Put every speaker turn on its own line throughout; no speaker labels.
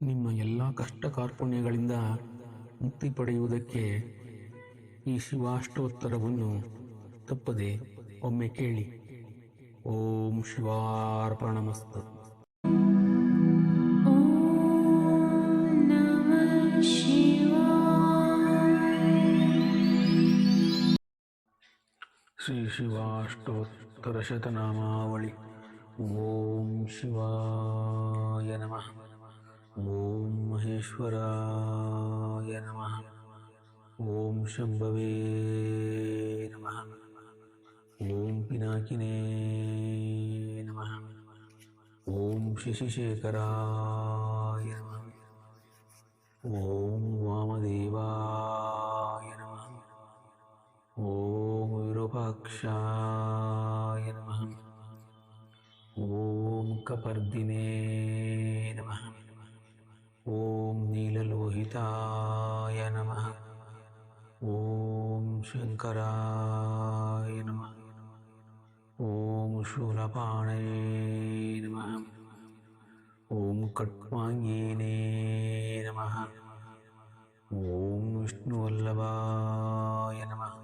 ನಿಮ್ಮ ಎಲ್ಲ ಕಷ್ಟ ಕಾರ್ಪಣ್ಯಗಳಿಂದ ಮುಕ್ತಿ ಪಡೆಯುವುದಕ್ಕೆ ಈ ಶಿವಾಷ್ಟೋತ್ತರವನ್ನು ತಪ್ಪದೆ ಒಮ್ಮೆ ಕೇಳಿ. ಓಂ ಶಿವಾರ್ಪಣಮಸ್ತು. ಶ್ರೀ ಶಿವಾಷ್ಟೋತ್ತರಶತನಾಮಾವಳಿ. ಓಂ ಶಿವಾಯ ನಮಃ. ಓಂ ಮಹೇಶ್ವರಾಯ ನಮಃ. ಓಂ ಶಂಭವೇ ನಮಃ. ಓಂ ಪಿನಾಕಿನೇ ನಮಃ. ಓಂ ಶಶಿಶೇಖರಾಯ ನಮಃ. ಓಂ ವಾಮದೇವಾಯ ನಮಃ. ಓಂ ವಿರೂಪಾಕ್ಷಾಯ ನಮಃ. ಓಂ ಕಪರ್ದಿನೇ ನಮಃ. ಓಂ ನೀಲಲೋಹಿತಾಯ ನಮಃ. ಓಂ ಶಂಕರಾಯ ನಮಃ. ಓಂ ಶೂಲಪಾಣಯೇ ನಮಃ. ಓಂ ಖಟ್ವಾಂಗಿನೇ ನಮಃ. ಓಂ ವಿಷ್ಣುವಲ್ಲಭಾಯ ನಮಃ.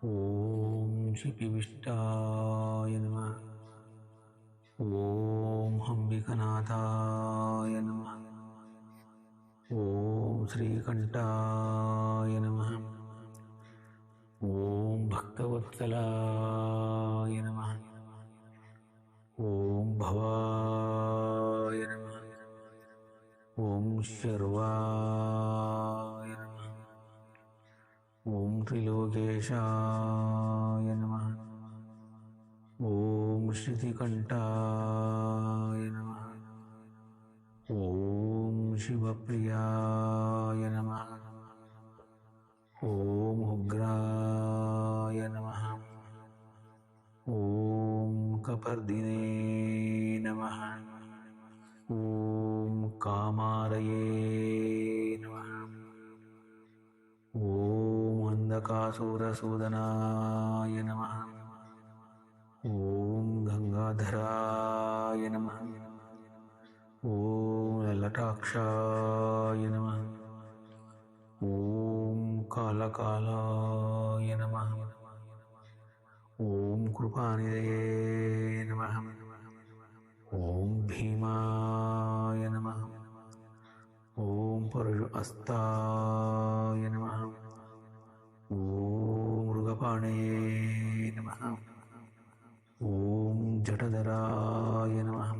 ಓಂ ಶಿಪಿವಿಷ್ಟಾಯ ನಮಃ. ಓಂ ಹಂಬಿಕನಾಥಾಯ ನಮಃ. ಓಂ ಶ್ರೀಕಂಠಾಯ ನಮಃ. ಓಂ ಭಕ್ತವತ್ಸಲಾಯ ನಮಃ. ಓಂ ಭವಾಯ ನಮಃ. ಓಂ ಶರ್ವಾಯ ನಮಃ. ಓಂ ತ್ರಿಲೋಕೇಶಾಯ ನಮಃ. ಓಂ ಶ್ರುತಿಕಂಠಾಯ ನಮಃ. ಓಂ ಶಿವಪ್ರಿಯಾಯ ನಮಃ. ಓಂ ಉಗ್ರಾಯ ನಮಃ. ಓಂ ಕಪರ್ದಿನೇ ನಮಃ. ಓಂ ಕಾಮಾರಯೇ ನಮಃ. ಓಂ ಅಂಧಕಾಸುರಸೂದನಾಯ ನಮಃ. ಓಂ ಗಂಗಾಧರಾಯ ನಮಃ. ಓಂ ಲಲಾಟಾಕ್ಷಾಯ ನಮಃ. ಓಂ ಕಾಲಕಾಲಾಯ ನಮಃ. ಓಂ ಕೃಪಾನಿಧಯೇ ನಮಃ. ಓಂ ಭೀಮಾಯ ನಮಃ. ಓಂ ಪರಶು ಹಸ್ತಾಯ ನಮಃ. ಓಂ ಮೃಗಪಾಣಯೇ ನಮಃ. ಓಂ ಜಟಧರಾಯ ನಮಃ.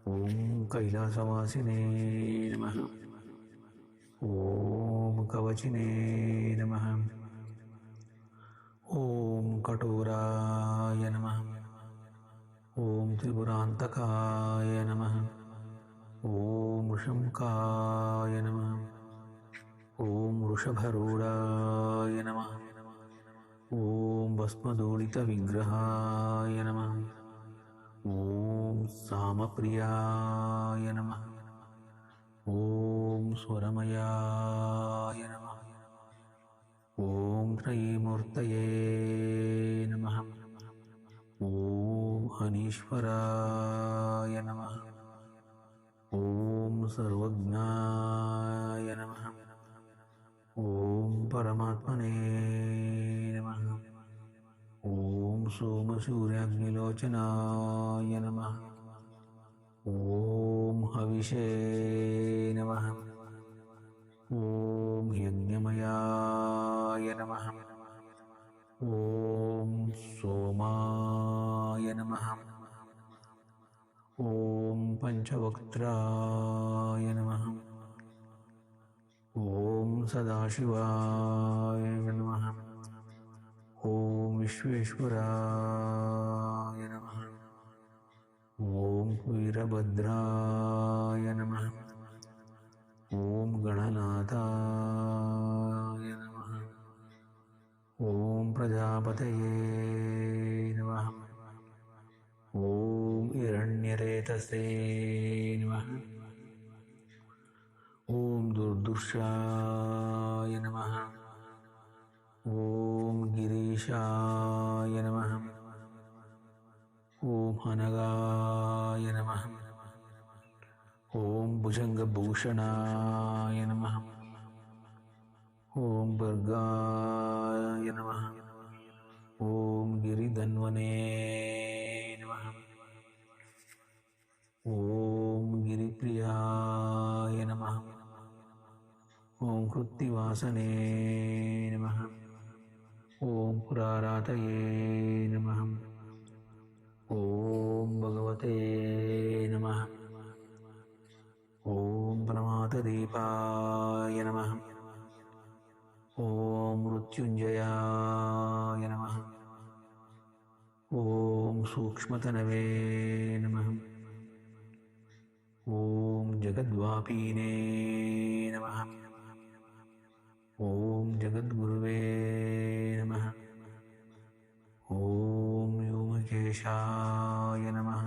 ಓಂ ಕೈಲಾಸವಾಸಿನೇ ನಮಃ. ಓಂ ಕವಚಿನೇ ನಮಃ. ಓಂ ಕಠೋರಾಯ ನಮಃ. ಓಂ ತ್ರಿಪುರಾಂತಕಾಯ ನಮಃ. ಓಂ ವೃಷಂಕಾಯ ನಮಃ. ಓಂ ವೃಷಭರೂಢಾಯ ನಮಃ. ಓಂ ಭಸ್ಮಧೂಳಿತವಿಗ್ರಹಾಯ ನಮಃ. ಓಂ ಸಾಮಪ್ರಿಯಾಯ ನಮಃ. ಓಂ ಸ್ವರಮಯಾಯ ನಮಃ. ಓಂ ತ್ರಯೀಮೂರ್ತಯೇ ನಮಃ. ಓಂ ಅನೀಶ್ವರಾಯ ನಮಃ. ಓಂ ಸರ್ವಜ್ಞಾಯ ನಮಃ. ಓಂ ಪರಮಾತ್ಮನೇ ನಮಃ. ಓಂ ಸೋಮಸೂರ್ಯಾಗ್ನಿಲೋಚನಾಯ ನಮಃ. ಓಂ ಹವಿಷೇ ನಮಃ. ಓಂ ಯಜ್ಞಮಯಾಯ ನಮಃ. ಓಂ ಸೋಮಾಯ ನಮಃ. ಓಂ ಪಂಚವಕ್ತ್ರಾಯ ನಮಃ. ಓಂ ಸದಾಶಿವಾಯ ನಮಃ. ಓಂ ವಿಶ್ವೇಶ್ವರಾಯ ನಮಃ. ಓಂ ವೀರಭದ್ರಾಯ ನಮಃ. ಓಂ ಗಣನಾಥಾಯ ನಮಃ. ಓಂ ಪ್ರಜಾಪತಯೇ ನಮಃ. ಓಂ ಹಿರಣ್ಯರೇತಸೇ ನಮಃ. ಓಂ ದುರ್ದುರ್ಷಾಯ ನಮಃ. ಓಂ ಗಿರೀಶಾಯ ನಮಃ. ಓಂ ಹನಗಾಯ ನಮಃ. ॐ भुजङ्गभूषणाय नमः। ॐ भर्गाय नमः। ॐ गिरिधन्वने नमः। ॐ गिरिप्रियाय नमः। ॐ कृत्तिवासने नमः। ॐ पुरारातये नमः। ॐ भगवते नमः। ॐ प्रमाददीपाय नमः। ॐ मृत्युञ्जयाय नमः। ॐ सूक्ष्मतनवे नमः। ॐ जगद्वापीने नमः। ॐ जगद्गुरुवे नमः। ॐ व्योमकेशाय नमः।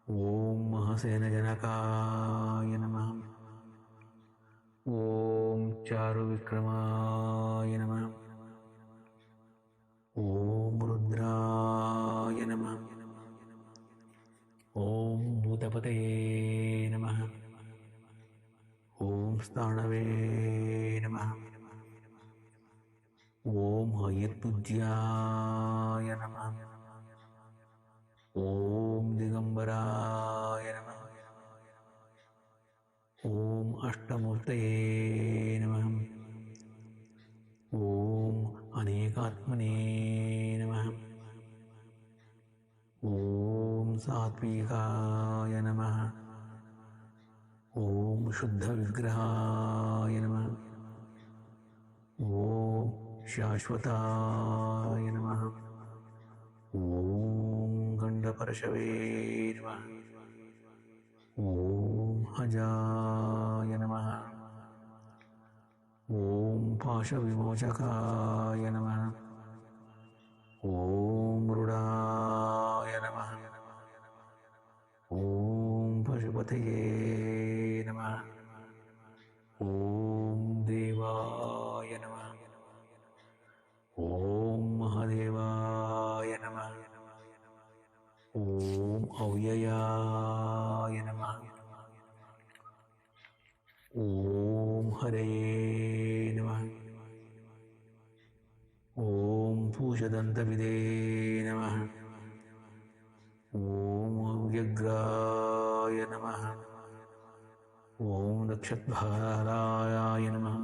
ॐ महसेनजनकाय नमः। ॐ चारुविक्रमाय नमः। ॐ रुद्राय नमः। ॐ भूतपतये नमः। ॐ स्थाणवे नमः। ॐ हयत्पूज्याय नमः। ॐ दिगम्बराय नमः। ॐ अष्टमूर्तये नमः। ॐ अनेकात्मने नमः। ॐ सात्विकाय नमः। ॐ शुद्धविग्रहाय नमः। ॐ शाश्वताय नमः। ॐ गण्डपरशवे नमः। ॐ अजाय नमः। ॐ पाशविमोचकाय नमः। ॐ मृडाय नमः। ॐ पशुपतये नमः। ॐ देवाय नमः। ॐ महादेवाय नमः। ॐ अव्ययाय नमः। ॐ हरये नमः। ॐ पूषदन्तविदे नमः। ॐ व्यग्राय नमः। ॐ नक्षत्भाराय नमः।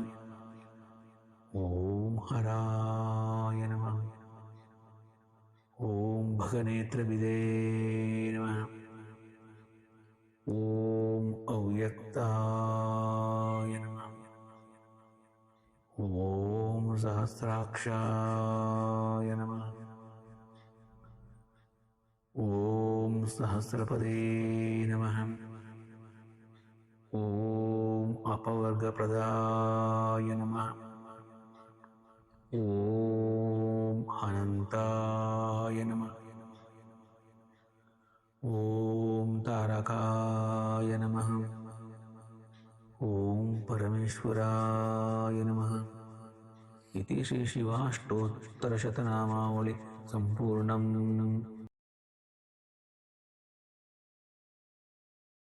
ॐ हराय नमः। ॐ भगनेत्रविदे नमः। ॐ अव्यक्ताय नमः। ॐ सहस्राक्षाय नमः। ॐ सहस्रपदे नमः। ॐ अपवर्गप्रदाय नमः। ॐ अनन्ताय नमः। ॐ तारकाय नमः। ॐ परमेश्वराय नमः। इति श्रीशिवाष्टोत्तरशतनामावळि सम्पूर्णम्।